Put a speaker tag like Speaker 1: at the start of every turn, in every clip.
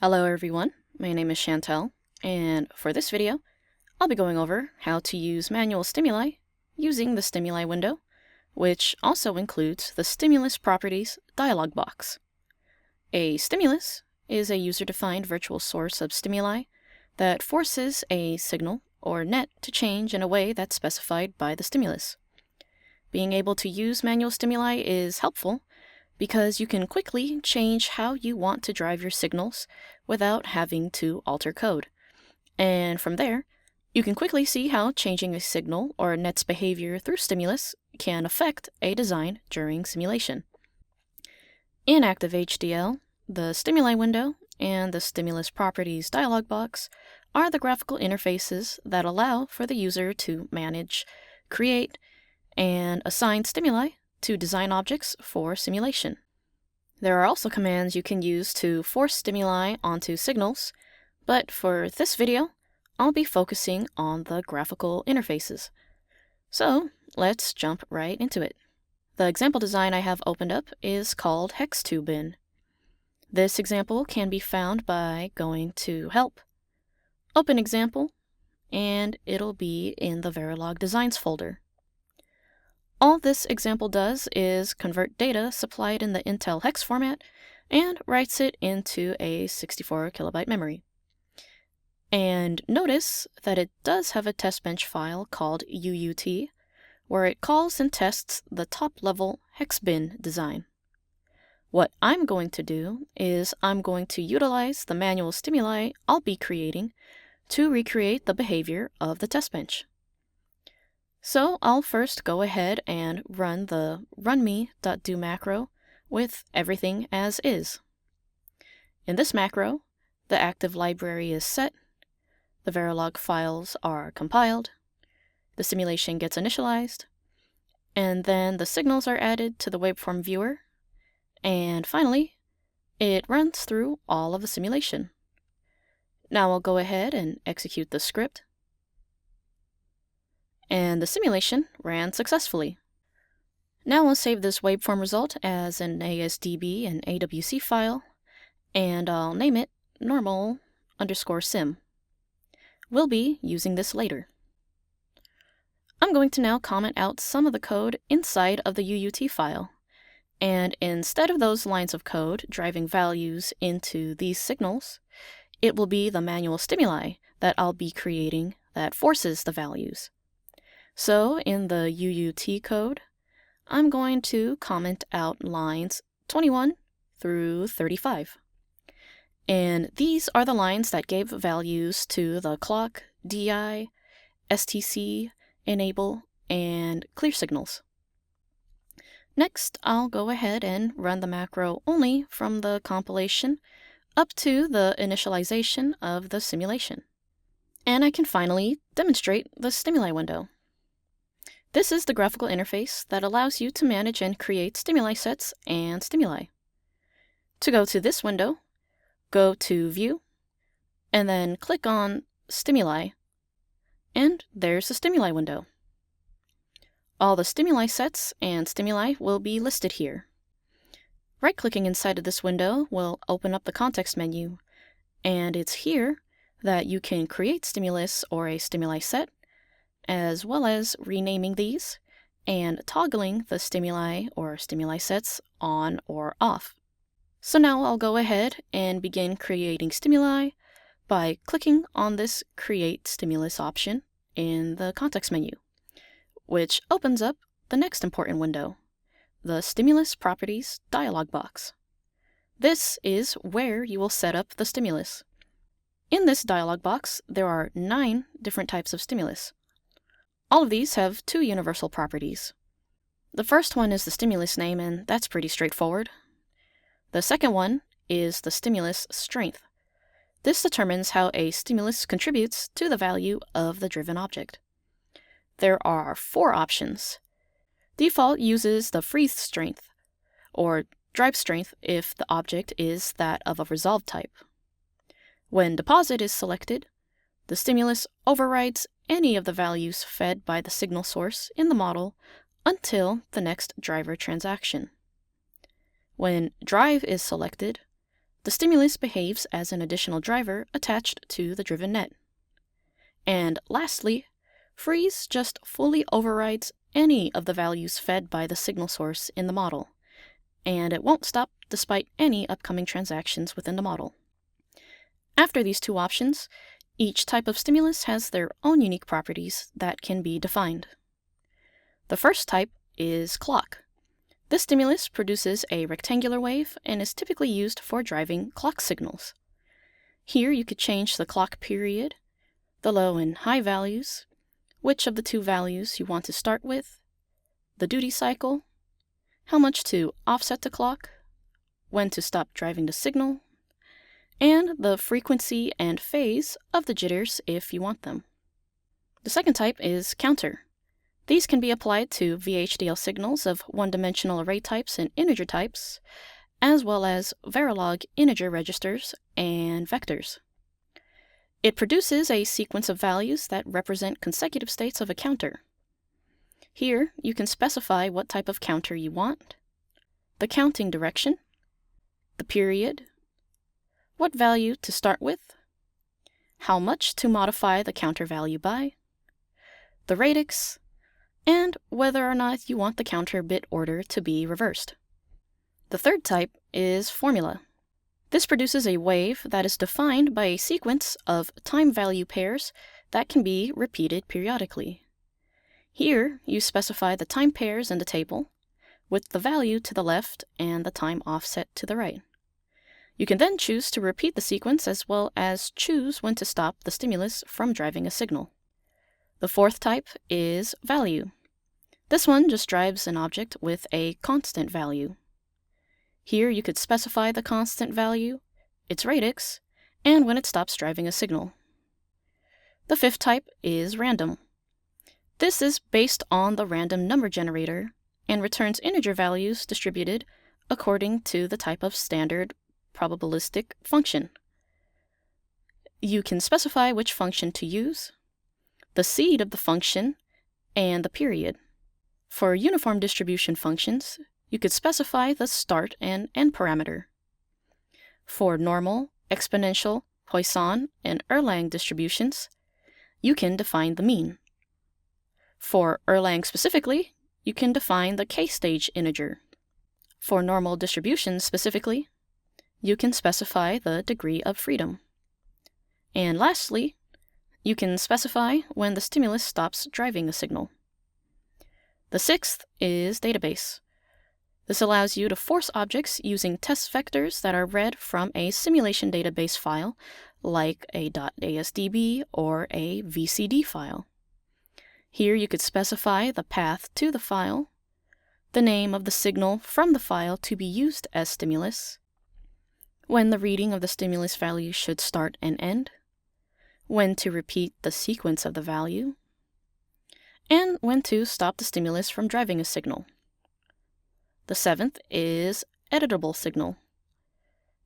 Speaker 1: Hello everyone, my name is Chantel, and for this video, I'll be going over how to use manual stimuli using the stimuli window, which also includes the stimulus properties dialog box. A stimulus is a user-defined virtual source of stimuli that forces a signal or net to change in a way that's specified by the stimulus. Being able to use manual stimuli is helpful because you can quickly change how you want to drive your signals without having to alter code. And from there, you can quickly see how changing a signal or a net's behavior through stimulus can affect a design during simulation. In Active-HDL, the stimuli window and the stimulus properties dialog box are the graphical interfaces that allow for the user to manage, create, and assign stimuli to design objects for simulation. There are also commands you can use to force stimuli onto signals, but for this video, I'll be focusing on the graphical interfaces. So let's jump right into it. The example design I have opened up is called hex2bin. This example can be found by going to Help, Open Example, and it'll be in the Verilog Designs folder. All this example does is convert data supplied in the Intel hex format and writes it into a 64 kilobyte memory. And notice that it does have a test bench file called UUT, where it calls and tests the top-level hex bin design. What I'm going to do is I'm going to utilize the manual stimuli I'll be creating to recreate the behavior of the test bench. So I'll first go ahead and run the runme.do macro with everything as is. In this macro, the active library is set, the Verilog files are compiled, the simulation gets initialized, and then the signals are added to the waveform viewer, and finally, it runs through all of the simulation. Now I'll go ahead and execute the script, and the simulation ran successfully. Now I'll save this waveform result as an ASDB and AWC file, and I'll name it normal_sim. We'll be using this later. I'm going to now comment out some of the code inside of the UUT file, and instead of those lines of code driving values into these signals, it will be the manual stimuli that I'll be creating that forces the values. So in the UUT code, I'm going to comment out lines 21 through 35. And these are the lines that gave values to the clock, DI, STC, enable, and clear signals. Next, I'll go ahead and run the macro only from the compilation up to the initialization of the simulation. And I can finally demonstrate the stimuli window. This is the graphical interface that allows you to manage and create stimuli sets and stimuli. To go to this window, go to View, and then click on Stimuli, and there's the stimuli window. All the stimuli sets and stimuli will be listed here. Right-clicking inside of this window will open up the context menu, and it's here that you can create stimulus or a stimuli set, as well as renaming these and toggling the stimuli or stimuli sets on or off. So now I'll go ahead and begin creating stimuli by clicking on this Create Stimulus option in the context menu, which opens up the next important window, the Stimulus Properties dialog box. This is where you will set up the stimulus. In this dialog box, there are 9 different types of stimulus. All of these have 2 universal properties. The first one is the stimulus name, and that's pretty straightforward. The second one is the stimulus strength. This determines how a stimulus contributes to the value of the driven object. There are 4 options. Default uses the freeze strength, or drive strength if the object is that of a resolved type. When deposit is selected, the stimulus overrides any of the values fed by the signal source in the model until the next driver transaction. When drive is selected, the stimulus behaves as an additional driver attached to the driven net. And lastly, freeze just fully overrides any of the values fed by the signal source in the model, and it won't stop despite any upcoming transactions within the model. After these two options, each type of stimulus has their own unique properties that can be defined. The first type is clock. This stimulus produces a rectangular wave and is typically used for driving clock signals. Here you could change the clock period, the low and high values, which of the two values you want to start with, the duty cycle, how much to offset the clock, when to stop driving the signal, and the frequency and phase of the jitters if you want them. The second type is counter. These can be applied to VHDL signals of one-dimensional array types and integer types, as well as Verilog integer registers and vectors. It produces a sequence of values that represent consecutive states of a counter. Here, you can specify what type of counter you want, the counting direction, the period, what value to start with, how much to modify the counter value by, the radix, and whether or not you want the counter bit order to be reversed. The third type is formula. This produces a wave that is defined by a sequence of time value pairs that can be repeated periodically. Here, you specify the time pairs in the table, with the value to the left and the time offset to the right. You can then choose to repeat the sequence as well as choose when to stop the stimulus from driving a signal. The fourth type is value. This one just drives an object with a constant value. Here you could specify the constant value, its radix, and when it stops driving a signal. The fifth type is random. This is based on the random number generator and returns integer values distributed according to the type of standard probabilistic function. You can specify which function to use, the seed of the function, and the period. For uniform distribution functions, you could specify the start and end parameter. For normal, exponential, Poisson, and Erlang distributions, you can define the mean. For Erlang specifically, you can define the k-stage integer. For normal distributions specifically, you can specify the degree of freedom. And lastly, you can specify when the stimulus stops driving a signal. The sixth is database. This allows you to force objects using test vectors that are read from a simulation database file, like a .asdb or a VCD file. Here you could specify the path to the file, the name of the signal from the file to be used as stimulus, when the reading of the stimulus value should start and end, when to repeat the sequence of the value, and when to stop the stimulus from driving a signal. The seventh is editable signal.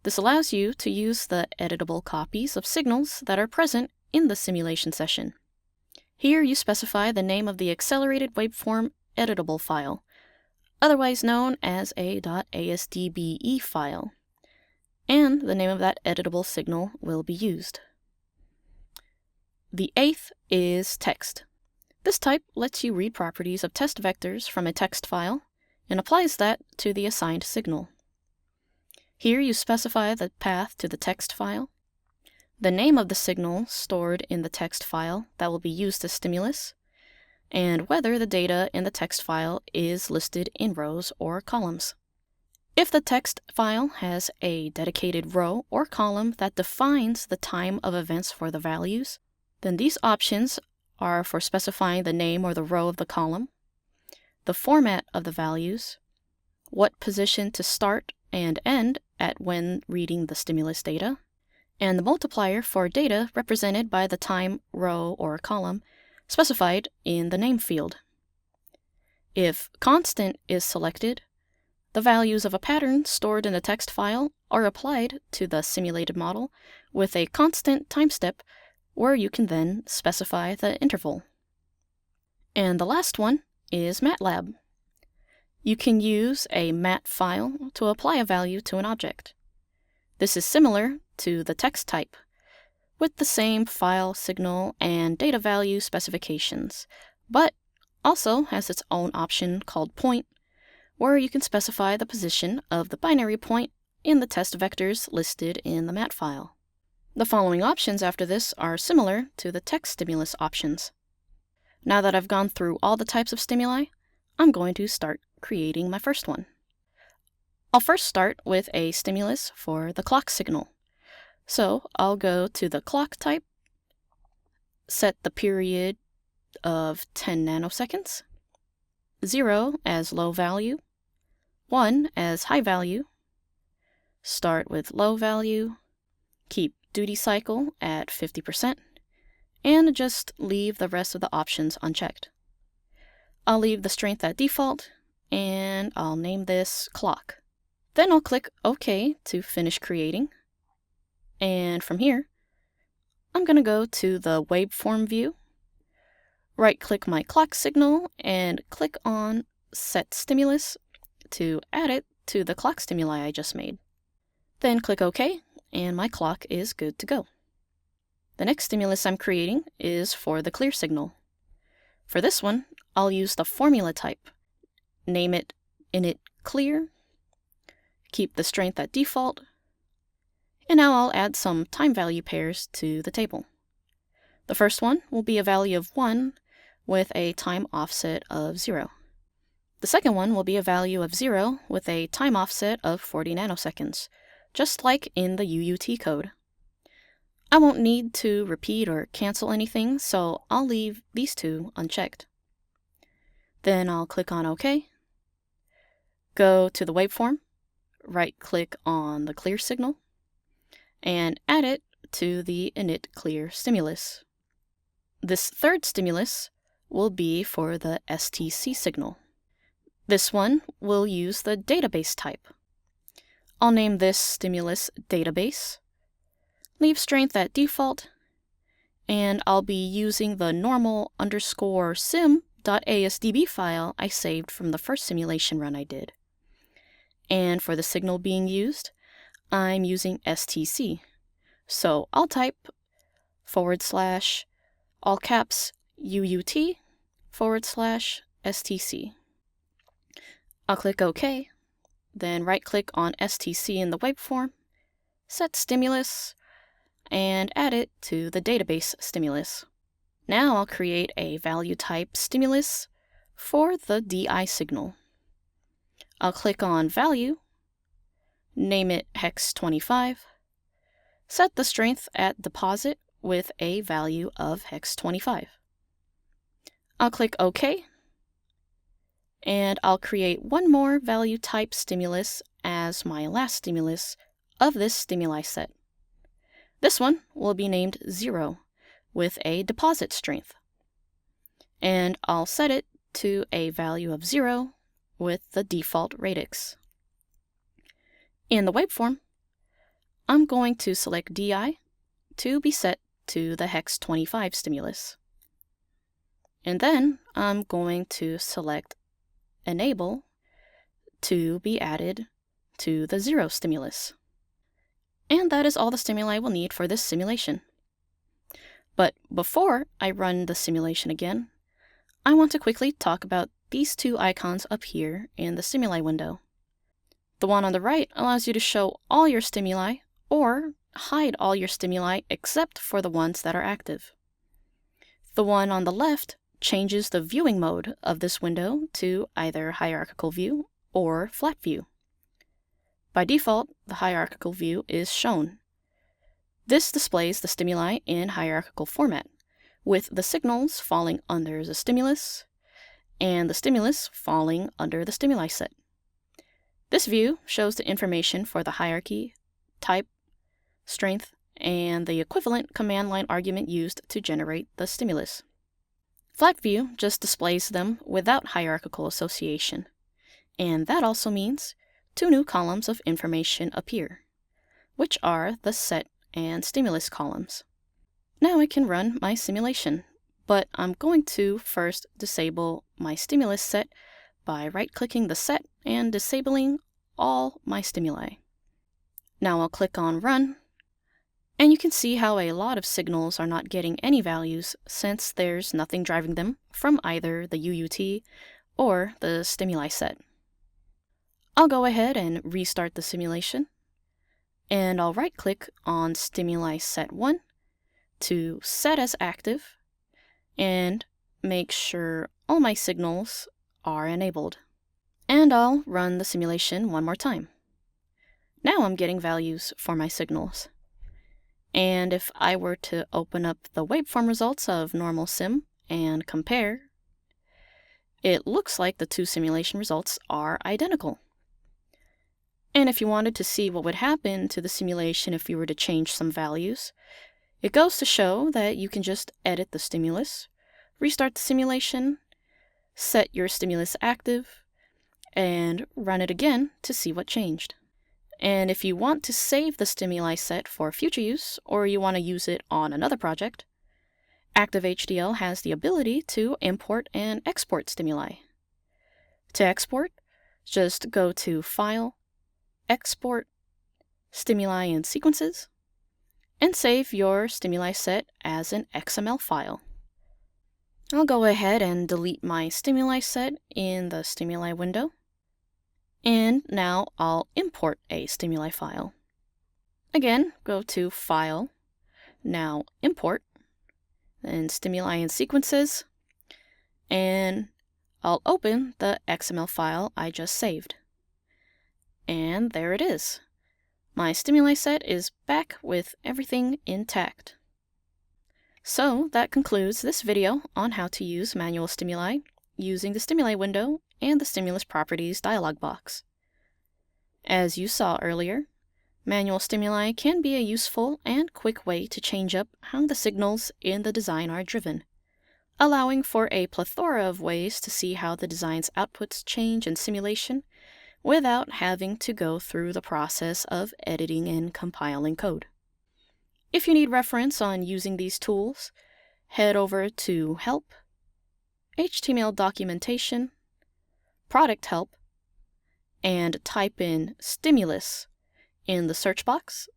Speaker 1: This allows you to use the editable copies of signals that are present in the simulation session. Here you specify the name of the accelerated waveform editable file, otherwise known as a .asdbe file, and the name of that editable signal will be used. The eighth is text. This type lets you read properties of test vectors from a text file and applies that to the assigned signal. Here you specify the path to the text file, the name of the signal stored in the text file that will be used as stimulus, and whether the data in the text file is listed in rows or columns. If the text file has a dedicated row or column that defines the time of events for the values, then these options are for specifying the name or the row of the column, the format of the values, what position to start and end at when reading the stimulus data, and the multiplier for data represented by the time row or column specified in the name field. If constant is selected, the values of a pattern stored in the text file are applied to the simulated model with a constant time step where you can then specify the interval. And the last one is MATLAB. You can use a mat file to apply a value to an object. This is similar to the text type, with the same file, signal, and data value specifications, but also has its own option called point, where you can specify the position of the binary point in the test vectors listed in the mat file. The following options after this are similar to the text stimulus options. Now that I've gone through all the types of stimuli, I'm going to start creating my first one. I'll first start with a stimulus for the clock signal. So I'll go to the clock type, set the period of 10 nanoseconds, 0 as low value, 1 as high value, start with low value, keep duty cycle at 50%, and just leave the rest of the options unchecked. I'll leave the strength at default, and I'll name this clock. Then I'll click OK to finish creating. And from here, I'm going to go to the waveform view, right-click my clock signal, and click on Set Stimulus to add it to the clock stimuli I just made. Then click OK, and my clock is good to go. The next stimulus I'm creating is for the clear signal. For this one, I'll use the formula type, name it init clear, keep the strength at default, and now I'll add some time value pairs to the table. The first one will be a value of 1 with a time offset of 0. The second one will be a value of 0 with a time offset of 40 nanoseconds, just like in the UUT code. I won't need to repeat or cancel anything, so I'll leave these two unchecked. Then I'll click on OK, go to the waveform, right-click on the clear signal, and add it to the init clear stimulus. This third stimulus will be for the STC signal. This one will use the database type. I'll name this stimulus database, leave strength at default, and I'll be using the normal_sim.asdb file I saved from the first simulation run I did. And for the signal being used, I'm using STC. So I'll type / all caps UUT /STC. I'll click OK, then right-click on STC in the waveform, set stimulus, and add it to the database stimulus. Now I'll create a value type stimulus for the DI signal. I'll click on value, name it hex 25, set the strength at deposit with a value of hex 25. I'll click OK, and I'll create one more value type stimulus as my last stimulus of this stimuli set. This one will be named 0 with a deposit strength, and I'll set it to a value of 0 with the default radix. In the waveform, I'm going to select DI to be set to the hex 25 stimulus. And then I'm going to select enable to be added to the 0 stimulus. And that is all the stimuli we'll need for this simulation. But before I run the simulation again, I want to quickly talk about these two icons up here in the stimuli window. The one on the right allows you to show all your stimuli or hide all your stimuli except for the ones that are active. The one on the left changes the viewing mode of this window to either hierarchical view or flat view. By default, the hierarchical view is shown. This displays the stimuli in hierarchical format, with the signals falling under the stimulus and the stimulus falling under the stimuli set. This view shows the information for the hierarchy, type, strength, and the equivalent command line argument used to generate the stimulus. Flat view just displays them without hierarchical association, and that also means two new columns of information appear, which are the set and stimulus columns. Now I can run my simulation, but I'm going to first disable my stimulus set by right-clicking the set and disabling all my stimuli. Now I'll click on Run, and you can see how a lot of signals are not getting any values since there's nothing driving them from either the UUT or the stimuli set. I'll go ahead and restart the simulation, and I'll right-click on Stimuli Set 1 to set as active and make sure all my signals are enabled. And I'll run the simulation one more time. Now I'm getting values for my signals. And if I were to open up the waveform results of normal sim and compare, it looks like the two simulation results are identical. And if you wanted to see what would happen to the simulation if you were to change some values, it goes to show that you can just edit the stimulus, restart the simulation, set your stimulus active, and run it again to see what changed. And if you want to save the stimuli set for future use, or you want to use it on another project, Active-HDL has the ability to import and export stimuli. To export, just go to File, Export, Stimuli and Sequences, and save your stimuli set as an XML file. I'll go ahead and delete my stimuli set in the Stimuli window. And now I'll import a stimuli file. Again, go to File, now Import, then Stimuli and Sequences, and I'll open the XML file I just saved. And there it is. My stimuli set is back with everything intact. So that concludes this video on how to use manual stimuli using the Stimuli window and the Stimulus Properties dialog box. As you saw earlier, manual stimuli can be a useful and quick way to change up how the signals in the design are driven, allowing for a plethora of ways to see how the design's outputs change in simulation without having to go through the process of editing and compiling code. If you need reference on using these tools, head over to Help, HTML Documentation, Product Help, and type in Stimulus in the search box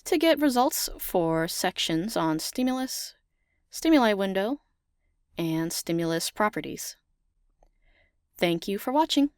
Speaker 1: to get results for sections on stimulus, stimuli window, and stimulus properties. Thank you for watching.